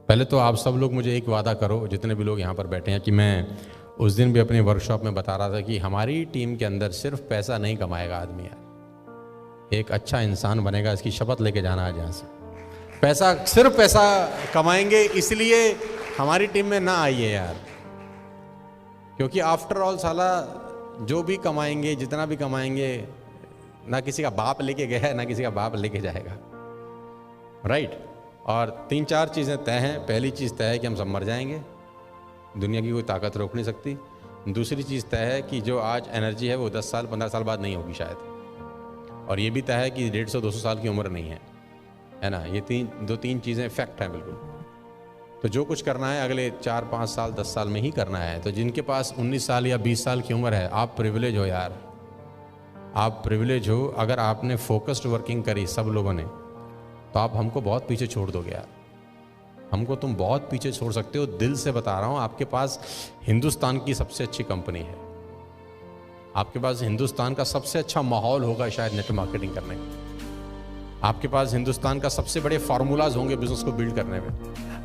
पहले तो आप सब लोग मुझे एक वादा करो, जितने भी लोग यहाँ पर बैठे हैं, कि मैं उस दिन भी अपने वर्कशॉप में बता रहा था कि हमारी टीम के अंदर सिर्फ पैसा नहीं कमाएगा आदमी यार, एक अच्छा इंसान बनेगा। इसकी शपथ लेके जाना आज यहाँ से। पैसा सिर्फ पैसा कमाएंगे इसलिए हमारी टीम में ना आइए यार, क्योंकि आफ्टर ऑल साला जो भी कमाएंगे, जितना भी कमाएंगे, ना किसी का बाप लेके गया है ना किसी का बाप लेके जाएगा, राइट। और 3-4 चीज़ें तय हैं। पहली चीज़ तय है कि हम सब मर जाएंगे, दुनिया की कोई ताकत रोक नहीं सकती। दूसरी चीज़ तय है कि जो आज एनर्जी है वो 10 साल 15 साल बाद नहीं होगी शायद। और ये भी तय है कि 150-200 साल की उम्र नहीं है ना। ये दो तीन चीज़ें फैक्ट हैं बिल्कुल। तो जो कुछ करना है अगले 4-5 साल 10 साल में ही करना है। तो जिनके पास 19 साल या 20 साल की उम्र है, आप प्रिविलेज हो यार, आप प्रिविलेज हो। अगर आपने फोकस्ड वर्किंग करी सब लोगों ने, तो आप हमको बहुत पीछे छोड़ दोगे यार। हमको तुम बहुत पीछे छोड़ सकते हो, दिल से बता रहा हूँ। आपके पास हिंदुस्तान की सबसे अच्छी कंपनी है, आपके पास हिंदुस्तान का सबसे अच्छा माहौल होगा शायद नेटवर्क मार्केटिंग करने का, आपके पास हिंदुस्तान का सबसे बड़े फार्मूलाज होंगे बिजनेस को बिल्ड करने में।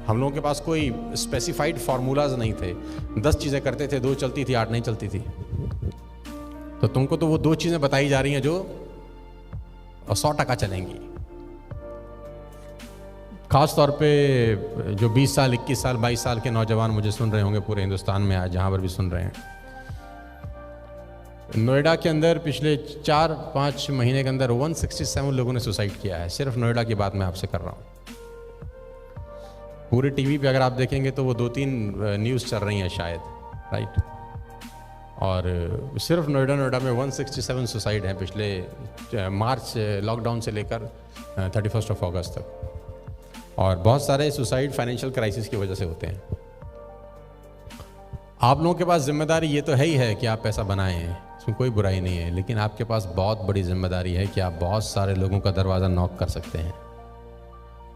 हम लोगों के पास कोई स्पेसिफाइड फार्मूलाज नहीं थे। 10 चीज़ें करते थे, 2 चलती थी, 8 नहीं चलती थी। तो तुमको तो वो 2 चीज़ें बताई जा रही हैं जो 100% चलेंगी। ख़ास तौर पे जो 20 साल 21 साल 22 साल के नौजवान मुझे सुन रहे होंगे पूरे हिंदुस्तान में, आज जहाँ पर भी सुन रहे हैं। नोएडा के अंदर पिछले 4-5 महीने के अंदर 167 लोगों ने सुसाइड किया है। सिर्फ नोएडा की बात मैं आपसे कर रहा हूँ। पूरे टीवी पे अगर आप देखेंगे तो वो 2-3 न्यूज़ चल रही हैं शायद, राइट। और सिर्फ नोएडा में 167 सुसाइड हैं पिछले मार्च लॉकडाउन से लेकर 31 अगस्त तक। और बहुत सारे सुसाइड फाइनेंशियल क्राइसिस की वजह से होते हैं। आप लोगों के पास जिम्मेदारी ये तो है ही है कि आप पैसा बनाएं, इसमें कोई बुराई नहीं है, लेकिन आपके पास बहुत बड़ी जिम्मेदारी है कि आप बहुत सारे लोगों का दरवाज़ा नॉक कर सकते हैं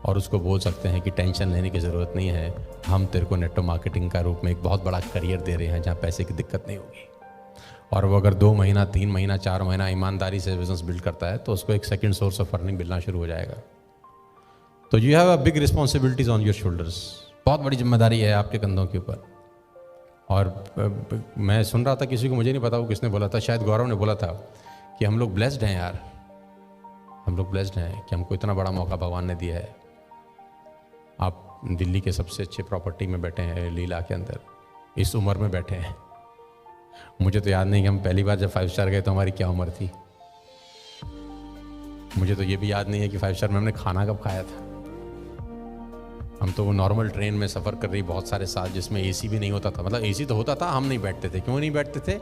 और उसको बोल सकते हैं कि टेंशन लेने की ज़रूरत नहीं है, हम तेरे को नेटवर्क मार्केटिंग का रूप में एक बहुत बड़ा करियर दे रहे हैं जहाँ पैसे की दिक्कत नहीं होगी। और वो अगर 2 महीना 3 महीना 4 महीना ईमानदारी से बिजनेस बिल्ड करता है तो उसको एक सेकेंड सोर्स ऑफ अर्निंग मिलना शुरू हो जाएगा। तो you have a big responsibilities on your shoulders. बहुत बड़ी जिम्मेदारी है आपके कंधों के ऊपर। और मैं सुन रहा था, किसी को, मुझे नहीं पता वो किसने बोला था, शायद गौरव ने बोला था कि हम लोग ब्लेस्ड हैं यार, हम लोग ब्लेस्ड हैं कि हमको इतना बड़ा मौका भगवान ने दिया है। आप दिल्ली के सबसे अच्छे प्रॉपर्टी में बैठे हैं, लीला के अंदर, इस उम्र में बैठे हैं। मुझे तो याद नहीं कि हम पहली बार जब 5 स्टार गए तो हमारी क्या उम्र थी। मुझे तो ये भी याद नहीं है कि 5 स्टार में हमने खाना कब खाया था। हम तो वो नॉर्मल ट्रेन में सफ़र कर रही बहुत सारे साल, जिसमें एसी भी नहीं होता था। मतलब एसी तो होता था, हम नहीं बैठते थे। क्यों नहीं बैठते थे?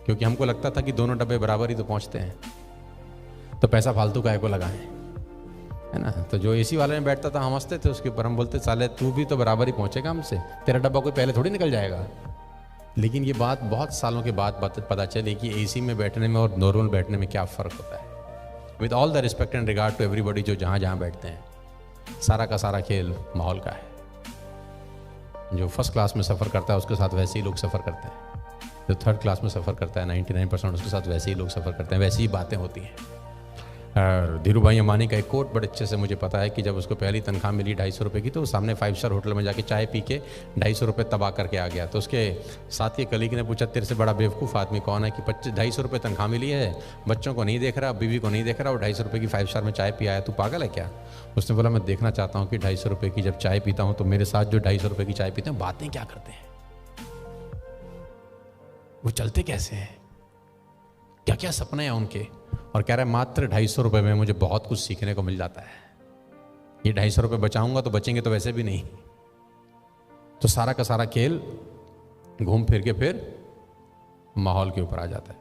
क्योंकि हमको लगता था कि दोनों डब्बे बराबर ही तो पहुंचते हैं, तो पैसा फालतू काहे को लगाएं, है ना। तो जो एसी वाले में बैठता था हम हंसते थे उसके ऊपर, हम बोलते साले तू भी तो बराबर ही पहुंचेगा हमसे, तेरा डब्बा कोई पहले थोड़ी निकल जाएगा। लेकिन ये बात बहुत सालों के बाद पता चली कि एसी में बैठने में और नॉर्मल बैठने में क्या फ़र्क होता है। With all the respect and regard to everybody जो जहाँ जहाँ बैठते हैं, सारा का सारा खेल माहौल का है। जो फर्स्ट क्लास में सफ़र करता है उसके साथ वैसे ही लोग सफ़र करते हैं, जो थर्ड क्लास में सफ़र करता है 99% उसके साथ वैसे ही लोग सफ़र करते हैं, वैसी ही बातें होती हैं। और धीरू भाई अंबानी का एक कोट बड़े अच्छे से मुझे पता है कि जब उसको पहली तनख्वाह मिली 250 रुपये की, तो वो सामने 5 स्टार होटल में जाके चाय पी के 250 रुपये तबाह करके आ गया। तो उसके साथ के कलीग ने पूछा तेरे से बड़ा बेवकूफ़ आदमी कौन है कि 250 रुपये तनख्वाह मिली है, बच्चों को नहीं देख रहा, बीवी को नहीं देख रहा, और 250 रुपये की 5 स्टार में चाय पिया है, तू पागल है क्या? उसने बोला मैं देखना चाहता हूँ कि 250 रुपये की जब चाय पीता हूँ तो मेरे साथ जो 250 रुपये की चाय पीते हैं बातें क्या करते हैं, वो चलते कैसे हैं, क्या क्या सपने हैं उनके। और कह रहा है मात्र 250 रुपये में मुझे बहुत कुछ सीखने को मिल जाता है। ये 250 रुपये बचाऊंगा तो बचेंगे तो वैसे भी नहीं। तो सारा का सारा खेल घूम फिर के फिर माहौल के ऊपर आ जाता है।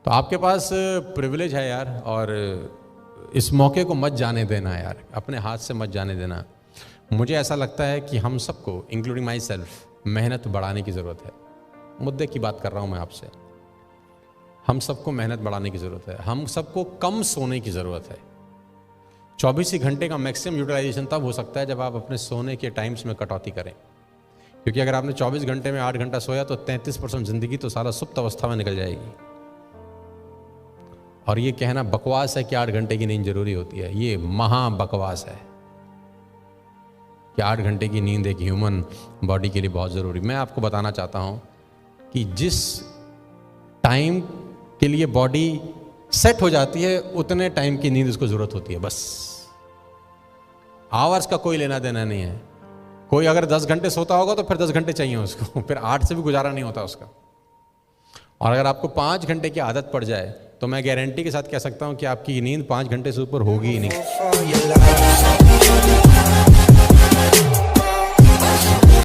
तो आपके पास प्रिविलेज है यार, और इस मौके को मत जाने देना यार, अपने हाथ से मत जाने देना। मुझे ऐसा लगता है कि हम सबको, इंक्लूडिंग माई सेल्फ, मेहनत बढ़ाने की ज़रूरत है। मुद्दे की बात कर रहा हूँ मैं आपसे। हम सबको मेहनत बढ़ाने की ज़रूरत है। हम सबको कम सोने की ज़रूरत है। 24 ही घंटे का मैक्सिमम यूटिलाइजेशन तब हो सकता है जब आप अपने सोने के टाइम्स में कटौती करें। क्योंकि अगर आपने 24 घंटे में 8 घंटा सोया तो 33% ज़िंदगी तो सारा सुप्त अवस्था में निकल जाएगी। और ये कहना बकवास है कि 8 घंटे की नींद जरूरी होती है, ये महा बकवास है। कि 8 घंटे की नींद एक ह्यूमन बॉडी के लिए बहुत ज़रूरी। मैं आपको बताना चाहता हूँ कि जिस टाइम के लिए बॉडी सेट हो जाती है उतने टाइम की नींद उसको ज़रूरत होती है, बस। आवर्स का कोई लेना देना नहीं है। कोई अगर 10 घंटे सोता होगा तो फिर 10 घंटे चाहिए उसको, फिर 8 से भी गुजारा नहीं होता उसका। और अगर आपको 5 घंटे की आदत पड़ जाए तो मैं गारंटी के साथ कह सकता हूं कि आपकी नींद 5 घंटे से ऊपर होगी ही नहीं।